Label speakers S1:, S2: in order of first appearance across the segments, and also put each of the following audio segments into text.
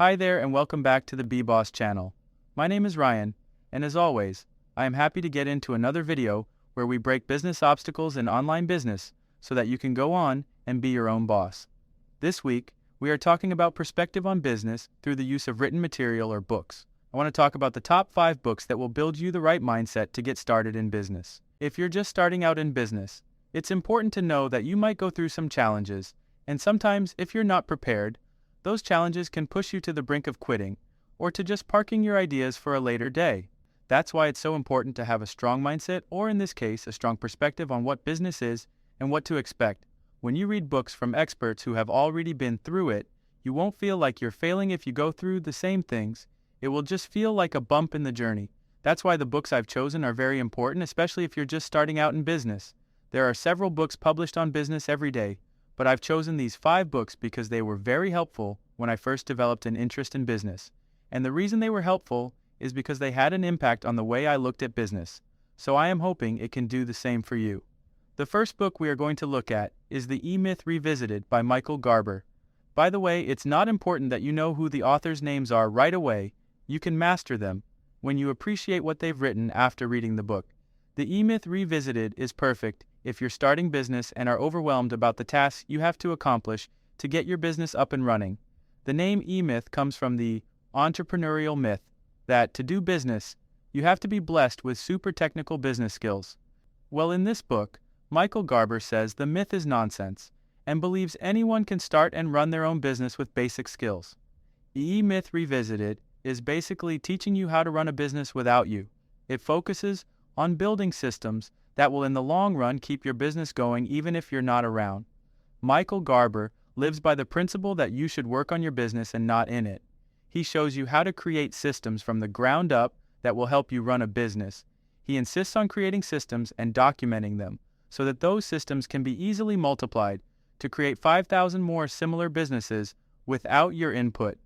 S1: Hi there and welcome back to the B-Boss channel. My name is Ryan, and as always, I am happy to get into another video where we break business obstacles in online business so that you can go on and be your own boss. This week, we are talking about perspective on business through the use of written material or books. I want to talk about the top 5 books that will build you the right mindset to get started in business. If you're just starting out in business, it's important to know that you might go through some challenges, and sometimes if you're not prepared, those challenges can push you to the brink of quitting, or to just parking your ideas for a later day. That's why it's so important to have a strong mindset, or in this case, a strong perspective on what business is and what to expect. When you read books from experts who have already been through it, you won't feel like you're failing if you go through the same things. It will just feel like a bump in the journey. That's why the books I've chosen are very important, especially if you're just starting out in business. There are several books published on business every day, but I've chosen these 5 books because they were very helpful when I first developed an interest in business. And the reason they were helpful is because they had an impact on the way I looked at business. So I am hoping it can do the same for you. The first book we are going to look at is The EMyth Revisited by Michael Garber. By the way, it's not important that you know who the authors' names are right away. You can master them when you appreciate what they've written after reading the book. The EMyth Revisited is perfect if you're starting business and are overwhelmed about the tasks you have to accomplish to get your business up and running. The name EMyth comes from the entrepreneurial myth that to do business, you have to be blessed with super technical business skills. Well, in this book, Michael Garber says the myth is nonsense and believes anyone can start and run their own business with basic skills. EMyth Revisited is basically teaching you how to run a business without you. It focuses on building systems that will in the long run keep your business going even if you're not around. Michael Garber lives by the principle that you should work on your business and not in it. He shows you how to create systems from the ground up that will help you run a business. He insists on creating systems and documenting them so that those systems can be easily multiplied to create 5,000 more similar businesses without your input.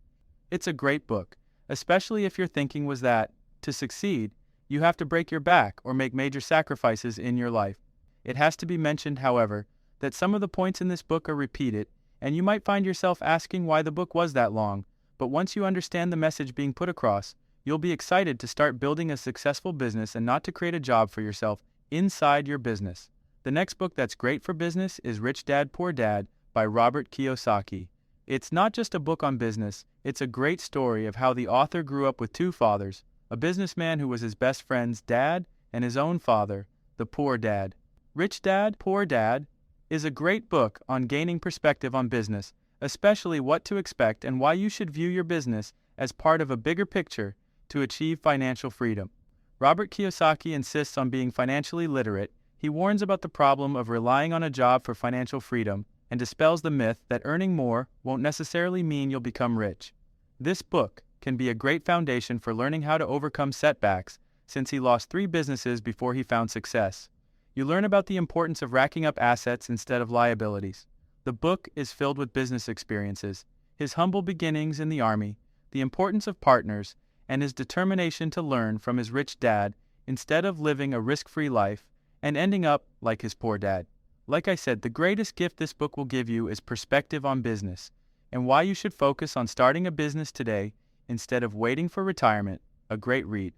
S1: It's a great book, especially if your thinking was that, to succeed, you have to break your back or make major sacrifices in your life. It has to be mentioned, however, that some of the points in this book are repeated, and you might find yourself asking why the book was that long, but once you understand the message being put across, you'll be excited to start building a successful business and not to create a job for yourself inside your business. The next book that's great for business is Rich Dad, Poor Dad by Robert Kiyosaki. It's not just a book on business, it's a great story of how the author grew up with 2 fathers, a businessman who was his best friend's dad and his own father, the poor dad. Rich Dad, Poor Dad is a great book on gaining perspective on business, especially what to expect and why you should view your business as part of a bigger picture to achieve financial freedom. Robert Kiyosaki insists on being financially literate. He warns about the problem of relying on a job for financial freedom and dispels the myth that earning more won't necessarily mean you'll become rich. This book can be a great foundation for learning how to overcome setbacks, since he lost 3 businesses before he found success. You learn about the importance of racking up assets instead of liabilities. The book is filled with business experiences, his humble beginnings in the army, the importance of partners, and his determination to learn from his rich dad instead of living a risk-free life and ending up like his poor dad. Like I said, the greatest gift this book will give you is perspective on business and why you should focus on starting a business today instead of waiting for retirement. A great read.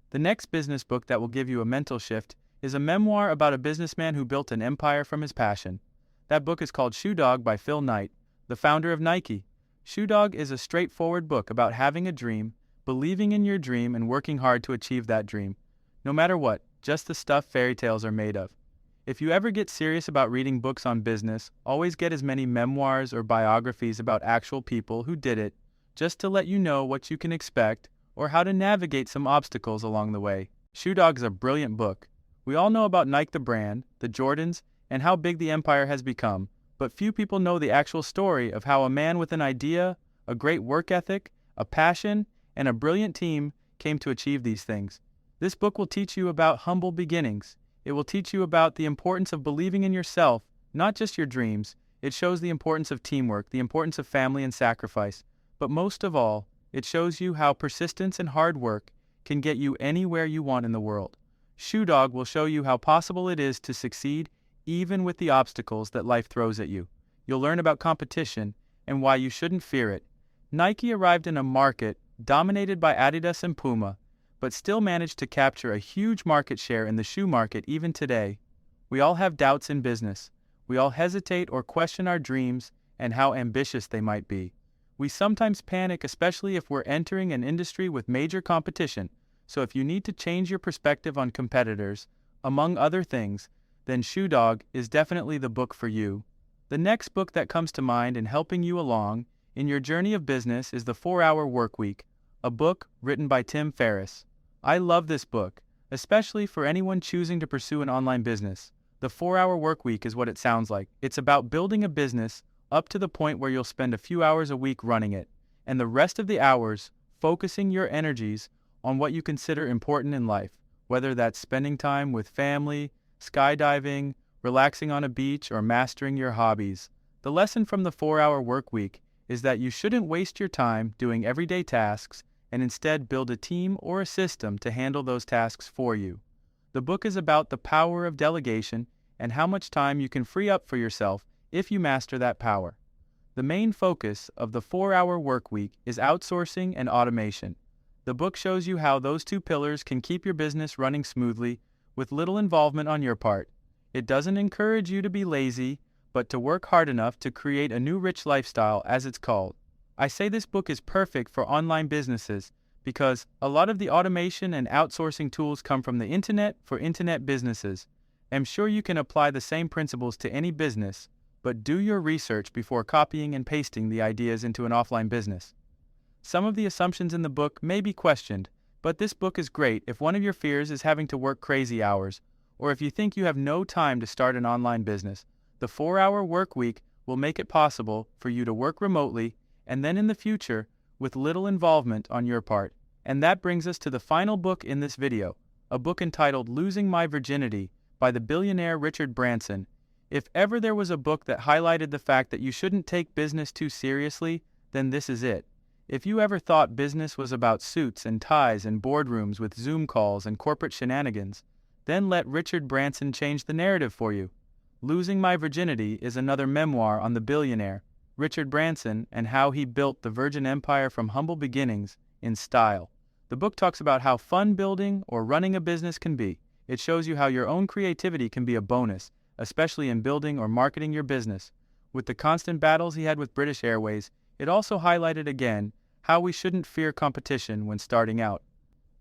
S1: The next business book that will give you a mental shift is a memoir about a businessman who built an empire from his passion. That book is called Shoe Dog by Phil Knight, the founder of Nike. Shoe Dog is a straightforward book about having a dream, believing in your dream, and working hard to achieve that dream. No matter what, just the stuff fairy tales are made of. If you ever get serious about reading books on business, always get as many memoirs or biographies about actual people who did it, just to let you know what you can expect or how to navigate some obstacles along the way. Shoe Dog is a brilliant book. We all know about Nike the brand, the Jordans, and how big the empire has become, but few people know the actual story of how a man with an idea, a great work ethic, a passion, and a brilliant team came to achieve these things. This book will teach you about humble beginnings. It will teach you about the importance of believing in yourself, not just your dreams. It shows the importance of teamwork, the importance of family and sacrifice. But most of all, it shows you how persistence and hard work can get you anywhere you want in the world. Shoe Dog will show you how possible it is to succeed even with the obstacles that life throws at you. You'll learn about competition and why you shouldn't fear it. Nike arrived in a market dominated by Adidas and Puma, but still managed to capture a huge market share in the shoe market even today. We all have doubts in business. We all hesitate or question our dreams and how ambitious they might be. We sometimes panic, especially if we're entering an industry with major competition. So if you need to change your perspective on competitors, among other things, then Shoe Dog is definitely the book for you. The next book that comes to mind in helping you along in your journey of business is The 4-Hour Workweek, a book written by Tim Ferriss. I love this book, especially for anyone choosing to pursue an online business. The 4-Hour Workweek is what it sounds like. It's about building a business up to the point where you'll spend a few hours a week running it, and the rest of the hours focusing your energies on what you consider important in life, whether that's spending time with family, skydiving, relaxing on a beach, or mastering your hobbies. The lesson from the 4-Hour Workweek is that you shouldn't waste your time doing everyday tasks and instead build a team or a system to handle those tasks for you. The book is about the power of delegation and how much time you can free up for yourself if you master that power. The main focus of the 4-Hour Workweek is outsourcing and automation. The book shows you how those two pillars can keep your business running smoothly with little involvement on your part. It doesn't encourage you to be lazy, but to work hard enough to create a new rich lifestyle, as it's called. I say this book is perfect for online businesses because a lot of the automation and outsourcing tools come from the internet for internet businesses. I'm sure you can apply the same principles to any business, but do your research before copying and pasting the ideas into an offline business. Some of the assumptions in the book may be questioned, but this book is great if one of your fears is having to work crazy hours, or if you think you have no time to start an online business. The 4-Hour Workweek will make it possible for you to work remotely and then in the future with little involvement on your part. And that brings us to the final book in this video, a book entitled Losing My Virginity by the billionaire Richard Branson. If ever there was a book that highlighted the fact that you shouldn't take business too seriously, then this is it. If you ever thought business was about suits and ties and boardrooms with Zoom calls and corporate shenanigans, then let Richard Branson change the narrative for you. Losing My Virginity is another memoir on the billionaire Richard Branson and how he built the Virgin Empire from humble beginnings in style. The book talks about how fun building or running a business can be. It shows you how your own creativity can be a bonus, especially in building or marketing your business. With the constant battles he had with British Airways, it also highlighted again how we shouldn't fear competition when starting out.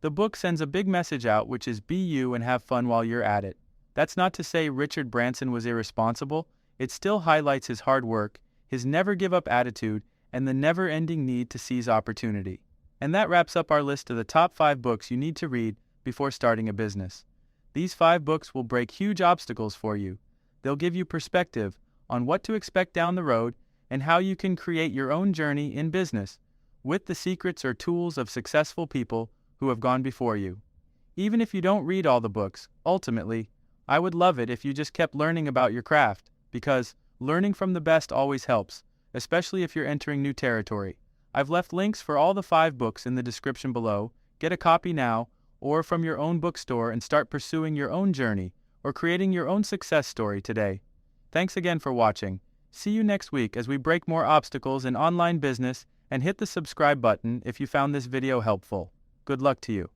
S1: The book sends a big message out, which is be you and have fun while you're at it. That's not to say Richard Branson was irresponsible. It still highlights his hard work, his never-give-up attitude, and the never-ending need to seize opportunity. And that wraps up our list of the top 5 books you need to read before starting a business. These 5 books will break huge obstacles for you. They'll give you perspective on what to expect down the road and how you can create your own journey in business with the secrets or tools of successful people who have gone before you. Even if you don't read all the books, ultimately, I would love it if you just kept learning about your craft, because learning from the best always helps, especially if you're entering new territory. I've left links for all the 5 books in the description below. Get a copy now, or from your own bookstore, and start pursuing your own journey or creating your own success story today. Thanks again for watching. See you next week as we break more obstacles in online business, and hit the subscribe button if you found this video helpful. Good luck to you.